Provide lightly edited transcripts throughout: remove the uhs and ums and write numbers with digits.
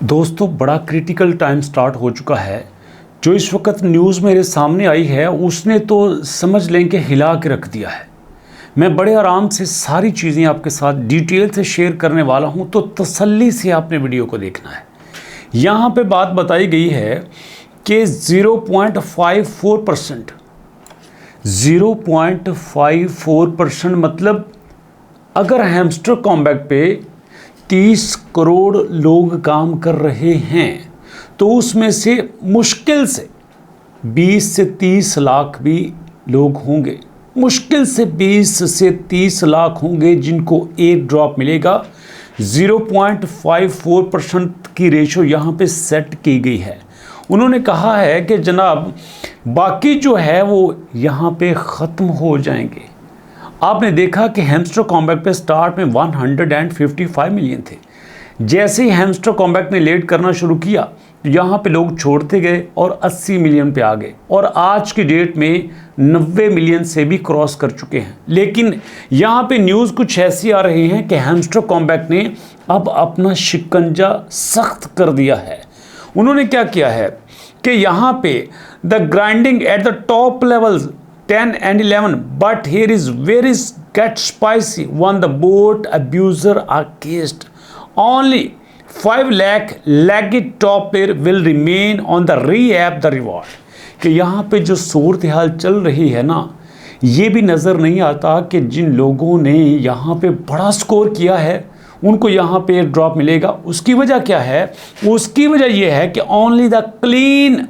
दोस्तों बड़ा critical time start हो चुका है। जो इस वक्त न्यूज़ मेरे सामने आई है उसने तो समझ लें कि हिला के रख दिया है। मैं बड़े आराम से सारी चीज़ें आपके साथ डिटेल से शेयर करने वाला हूं, तो तसल्ली से आपने वीडियो को देखना है। यहाँ पे बात बताई गई है कि 0.54% 0.54% मतलब अगर हैमस्टर कॉम्बैट पे 30 करोड़ लोग काम कर रहे हैं तो उसमें से मुश्किल से 20 से 30 लाख भी लोग होंगे। मुश्किल से 20 से 30 लाख होंगे जिनको एक ड्रॉप मिलेगा। 0.54% की रेशो यहाँ पे सेट की गई है। उन्होंने कहा है कि जनाब बाकी जो है वो यहाँ पे ख़त्म हो जाएंगे। आपने देखा कि हैमस्टर कॉम्बैट पे स्टार्ट में 155 मिलियन थे। जैसे ही हैमस्टर कॉम्बैट ने लेट करना शुरू किया तो यहाँ पे लोग छोड़ते गए और 80 मिलियन पे आ गए और आज की डेट में 90 मिलियन से भी क्रॉस कर चुके हैं। लेकिन यहाँ पे न्यूज़ कुछ ऐसी आ रही हैं कि हैमस्टर कॉम्बैट ने अब अपना शिकंजा सख्त कर दिया है। उन्होंने क्या किया है कि यहाँ पे the grinding at the top levels 10 and 11, but here is very get spicy when the boat abuser are cased. Only 5 lakh lagged top player will remain on the re-app the reward. कि यहाँ पे जो सूरत हाल चल रही है ना, ये भी नज़र नहीं आता कि जिन लोगों ने यहाँ पे बड़ा स्कोर किया है उनको यहाँ पे एक ड्रॉप मिलेगा। उसकी वजह क्या है? उसकी वजह ये है कि only the clean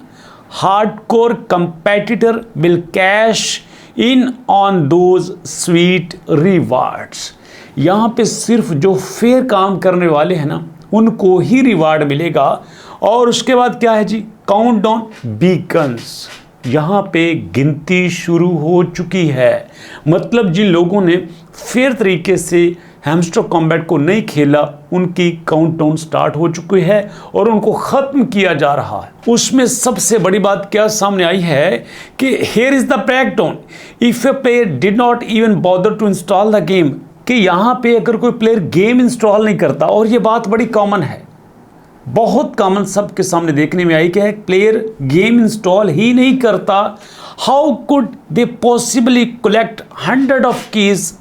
hardcore competitor will cash in on those sweet rewards. यहाँ पे सिर्फ जो फेयर काम करने वाले हैं ना उनको ही रिवार्ड मिलेगा। और उसके बाद क्या है जी? Countdown begins. यहाँ पे गिनती शुरू हो चुकी है। मतलब जिन लोगों ने फेयर तरीके से हैमस्टर कॉम्बैट को नहीं खेला उनकी काउंटडाउन स्टार्ट हो चुकी है और उनको ख़त्म किया जा रहा है। उसमें सबसे बड़ी बात क्या सामने आई है कि here is the breakdown if a player did not even bother to install the game. कि यहाँ पे अगर कोई प्लेयर गेम इंस्टॉल नहीं करता, और ये बात बड़ी कॉमन है, बहुत कॉमन सबके सामने देखने में आई कि प्लेयर गेम इंस्टॉल ही नहीं करता, how could they possibly collect 100 of keys.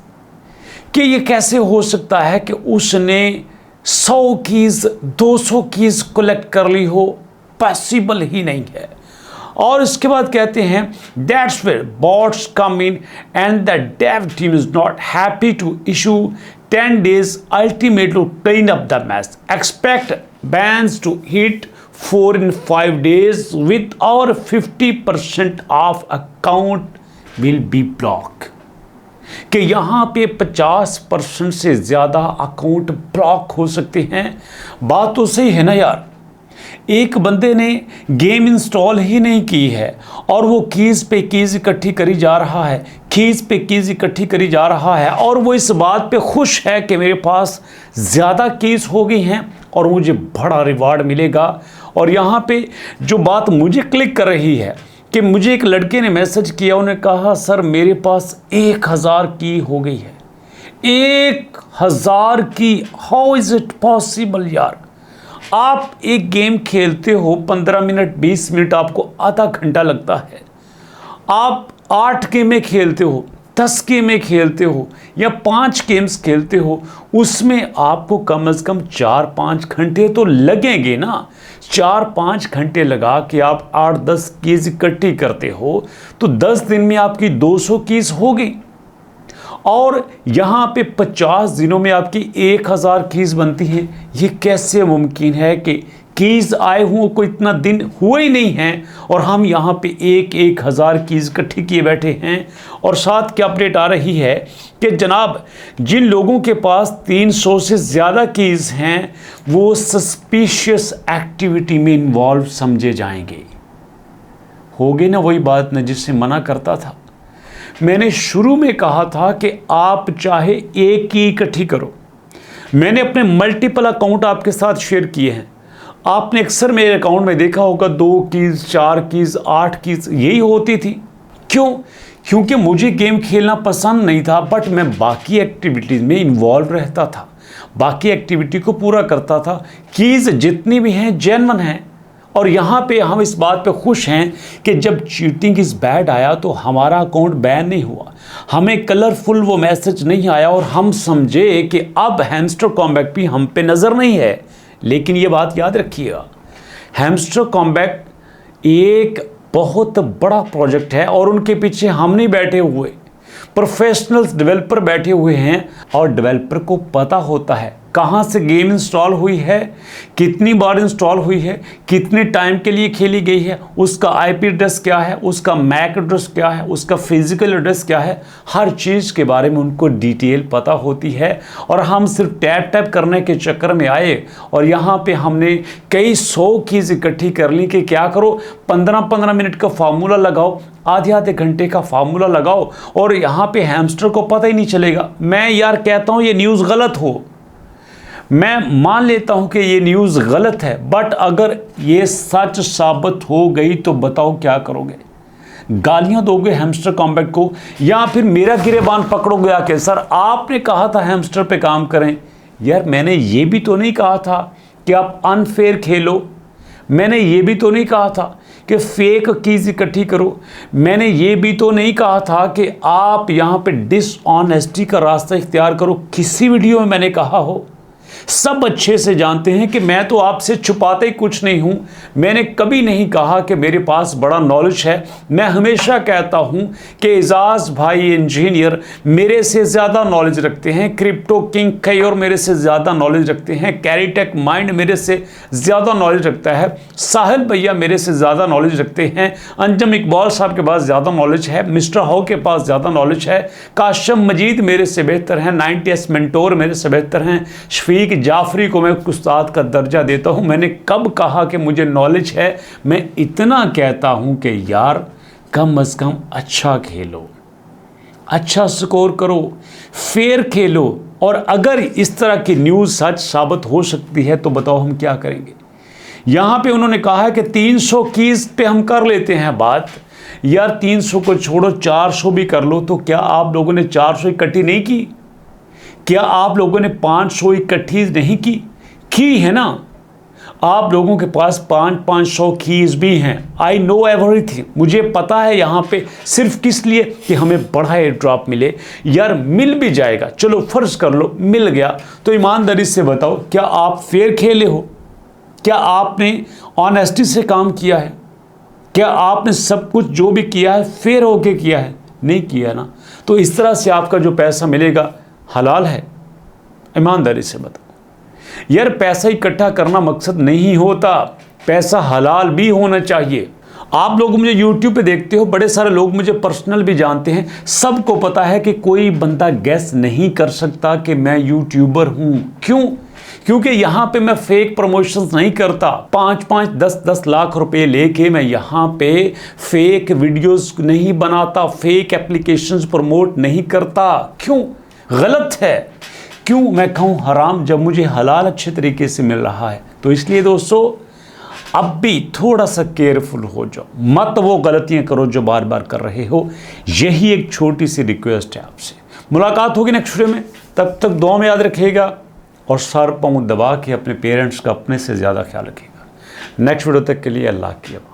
कि ये कैसे हो सकता है कि उसने 100 कीज़ 200 कीज़ कलेक्ट कर ली हो? पॉसिबल ही नहीं है। और इसके बाद कहते हैं that's where bots come in and the dev team is not happy to issue 10 days ultimate to clean up the match, expect bans to hit 4 in 5 days with our 50% of account will be block. कि यहाँ पे 50% से ज़्यादा account block हो सकते हैं। बात तो सही है ना यार। एक बंदे ने गेम इंस्टॉल ही नहीं की है और वो कीज़ पे कीज़ इकट्ठी करी जा रहा है, कीज़ पे कीज़ इकट्ठी करी जा रहा है, और वो इस बात पे खुश है कि मेरे पास ज़्यादा कीज़ हो गई हैं और मुझे बड़ा रिवार्ड मिलेगा। और यहाँ पे जो बात मुझे क्लिक कर रही है कि मुझे एक लड़के ने मैसेज किया, उन्होंने कहा सर मेरे पास 1000 की हो गई है। 1000 की, हाउ इज़ इट पॉसिबल यार? आप एक गेम खेलते हो 15 मिनट 20 मिनट, आपको आधा घंटा लगता है। आप 8 गेमें खेलते हो, 10 गेमें खेलते हो या 5 गेम्स खेलते हो, उसमें आपको कम से कम 4-5 घंटे तो लगेंगे ना। 4-5 घंटे लगा के आप 8-10 कीज़ इकट्ठी करते हो तो 10 दिन में आपकी 200 कीज़ हो गई। और यहाँ पे 50 दिनों में आपकी 1000 कीज़ बनती हैं। ये कैसे मुमकिन है कि कीज़ आए हुए को इतना दिन हुए ही नहीं हैं और हम यहाँ पे 1000 कीज़ इकट्ठी किए बैठे हैं। और साथ क्या अपडेट आ रही है कि जनाब जिन लोगों के पास 300 से ज़्यादा कीज़ हैं वो सस्पिशियस एक्टिविटी में इन्वॉल्व समझे जाएंगे। हो गई ना वही बात न जिससे मना करता था। मैंने शुरू में कहा था कि आप चाहे एक की इकट्ठी करो। मैंने अपने मल्टीपल अकाउंट आपके साथ शेयर किए हैं। आपने अक्सर मेरे अकाउंट में देखा होगा 2 कीज़ 4 कीज़ 8 कीज़ यही होती थी। क्यों? क्योंकि मुझे गेम खेलना पसंद नहीं था, बट मैं बाकी एक्टिविटीज़ में इन्वॉल्व रहता था। बाकी एक्टिविटी को पूरा करता था। कीज़ जितनी भी हैं जेन्युइन हैं, और यहाँ पे हम इस बात पे खुश हैं कि जब चीटिंग इज़ बैड आया तो हमारा अकाउंट बैन नहीं हुआ, हमें कलरफुल वो मैसेज नहीं आया और हम समझे कि अब हैमस्टर कॉम्बैट भी हम पे नज़र नहीं है। लेकिन ये बात याद रखिएगा, हैमस्टर कॉम्बैट एक बहुत बड़ा प्रोजेक्ट है और उनके पीछे हम नहीं बैठे हुए, प्रोफेशनल्स डेवलपर बैठे हुए हैं और डेवलपर को पता होता है कहाँ से गेम इंस्टॉल हुई है, कितनी बार इंस्टॉल हुई है, कितने टाइम के लिए खेली गई है, उसका आईपी एड्रेस क्या है, उसका मैक एड्रेस क्या है, उसका फिजिकल एड्रेस क्या है, हर चीज़ के बारे में उनको डिटेल पता होती है। और हम सिर्फ टैप टैप करने के चक्कर में आए और यहाँ पे हमने कई 100 कीज़ इकट्ठी कर ली कि क्या करो, 15-15 मिनट का फार्मूला लगाओ, आधे घंटे का फार्मूला लगाओ और यहाँ पे हैमस्टर को पता ही नहीं चलेगा। मैं यार कहता हूँ ये न्यूज़ गलत हो, मैं मान लेता हूं कि ये न्यूज़ गलत है, बट अगर ये सच साबित हो गई तो बताओ क्या करोगे? गालियां दोगे हैमस्टर कॉम्बैट को या फिर मेरा गिरेबान पकड़ोगे आके, सर आपने कहा था हैमस्टर पे काम करें। यार मैंने ये भी तो नहीं कहा था कि आप अनफेयर खेलो, मैंने ये भी तो नहीं कहा था कि फेक कीज़ इकट्ठी करो, मैंने ये भी तो नहीं कहा था कि आप यहाँ पे डिसऑनेस्टी का रास्ता इख्तियार करो। किसी वीडियो में मैंने कहा हो? सब अच्छे से जानते हैं कि मैं तो आपसे छुपाते ही कुछ नहीं हूं। मैंने कभी नहीं कहा कि मेरे पास बड़ा नॉलेज है। मैं हमेशा कहता हूं कि एजाज भाई इंजीनियर मेरे से ज़्यादा नॉलेज रखते हैं, क्रिप्टो किंग कयोर मेरे से ज़्यादा नॉलेज रखते हैं, कैरीटेक माइंड मेरे से ज़्यादा नॉलेज रखता है, साहिल भैया मेरे से ज़्यादा नॉलेज रखते हैं, अंजम इकबाल साहब के पास ज़्यादा नॉलेज है, मिस्टर हाउ के पास ज़्यादा नॉलेज है, काशम मजीद मेरे से बेहतर हैं, 90s मेंटोर मेरे से बेहतर हैं, शफीक जाफरी को मैं उस्ताद का दर्जा देता हूं। मैंने कब कहा कि मुझे नॉलेज है? मैं इतना कहता हूं कि यार कम अज़ कम अच्छा खेलो, अच्छा स्कोर करो, फेयर खेलो। और अगर इस तरह की न्यूज़ सच साबित हो सकती है तो बताओ हम क्या करेंगे? यहां पे उन्होंने कहा है कि 300 कीज़ पे हम कर लेते हैं बात। यार 300 को छोड़ो, 400 भी कर लो। तो क्या आप लोगों ने 400 इकट्ठी नहीं की? क्या आप लोगों ने 500 इकट्ठी नहीं की है ना? आप लोगों के पास 500 कीज़ भी हैं। आई नो एवरीथिंग, मुझे पता है यहाँ पे सिर्फ किस लिए कि हमें बड़ा एयर ड्रॉप मिले। यार मिल भी जाएगा, चलो फर्ज कर लो मिल गया, तो ईमानदारी से बताओ क्या आप फेयर खेले हो? क्या आपने ऑनेस्टी से काम किया है? क्या आपने सब कुछ जो भी किया है फेयर होके किया है? नहीं किया ना। तो इस तरह से आपका जो पैसा मिलेगा हलाल है? ईमानदारी से बताओ यार, पैसा इकट्ठा करना मकसद नहीं होता, पैसा हलाल भी होना चाहिए। आप लोग मुझे YouTube पे देखते हो, बड़े सारे लोग मुझे पर्सनल भी जानते हैं, सबको पता है कि कोई बंदा गैस नहीं कर सकता कि मैं यूट्यूबर हूं। क्यों? क्योंकि यहाँ पे मैं फेक प्रमोशंस नहीं करता। 5-5, 10-10 लाख रुपए लेके मैं यहाँ पे फेक वीडियोस नहीं बनाता, फेक एप्लीकेशंस प्रमोट नहीं करता। क्यों? गलत है। क्यों मैं कहूँ हराम जब मुझे हलाल अच्छे तरीके से मिल रहा है? तो इसलिए दोस्तों अब भी थोड़ा सा केयरफुल हो जाओ, मत वो गलतियां करो जो बार बार कर रहे हो। यही एक छोटी सी रिक्वेस्ट है आपसे। मुलाकात होगी नेक्स्ट वीडियो में, तब तक दुआ में याद रखिएगा और सर पाँव दबा के अपने पेरेंट्स का अपने से ज़्यादा ख्याल रखिएगा। नेक्स्ट वीडियो तक के लिए अल्लाह की अमान।